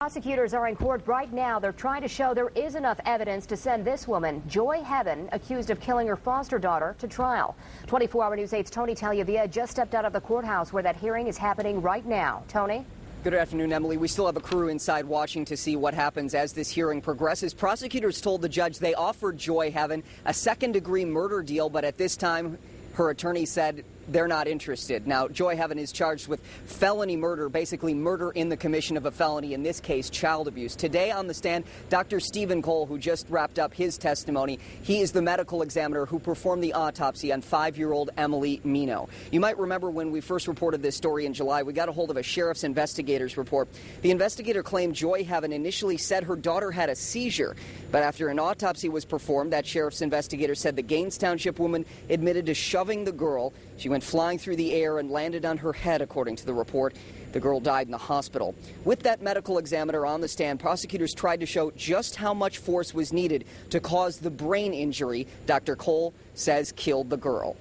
Prosecutors are in court right now. They're trying to show there is enough evidence to send this woman, Joy Heaven, accused of killing her foster daughter, to trial. 24-Hour News 8's Tony Tagliavia just stepped out of the courthouse where that hearing is happening right now. Tony? Good afternoon, Emily. We still have a crew inside watching to see what happens as this hearing progresses. Prosecutors told the judge they offered Joy Heaven a second-degree murder deal, but at this time, her attorney said they're not interested. Now, Joy Heaven is charged with felony murder, basically murder in the commission of a felony, in this case, child abuse. Today on the stand, Dr. Stephen Cole, who just wrapped up his testimony. He is the medical examiner who performed the autopsy on 5-year-old Emily Mino. You might remember when we first reported this story in July, we got a hold of a sheriff's investigator's report. The investigator claimed Joy Heaven initially said her daughter had a seizure, but after an autopsy was performed, that sheriff's investigator said the Gaines Township woman admitted to shoving the girl. She went flying through the air and landed on her head, according to the report. The girl died in the hospital. With that medical examiner on the stand, prosecutors tried to show just how much force was needed to cause the brain injury Dr. Cole says killed the girl.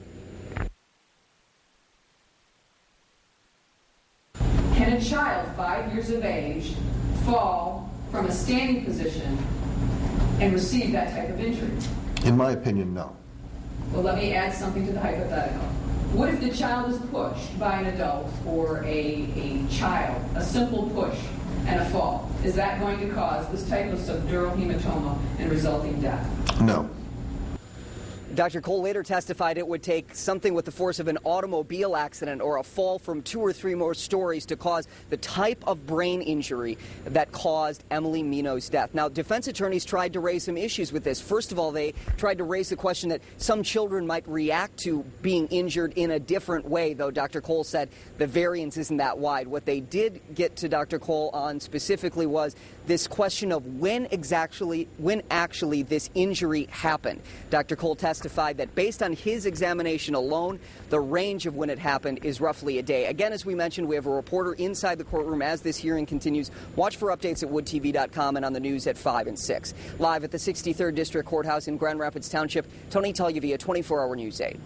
Can a child 5 years of age fall from a standing position and receive that type of injury? In my opinion, no. Well, let me add something to the hypothetical. What if the child is pushed by an adult or a child, a simple push and a fall? Is that going to cause this type of subdural hematoma and resulting death? No. Dr. Cole later testified it would take something with the force of an automobile accident or a fall from 2 or 3 more stories to cause the type of brain injury that caused Emily Mino's death. Now, defense attorneys tried to raise some issues with this. First of all, they tried to raise the question that some children might react to being injured in a different way, though Dr. Cole said the variance isn't that wide. What they did get to Dr. Cole on specifically was this question of when actually this injury happened. Dr. Cole testified that based on his examination alone, the range of when it happened is roughly a day. Again, as we mentioned, we have a reporter inside the courtroom as this hearing continues. Watch for updates at woodtv.com and on the news at 5 and 6. Live at the 63rd District Courthouse in Grand Rapids Township, Tony Tagliavia, 24-Hour News 8.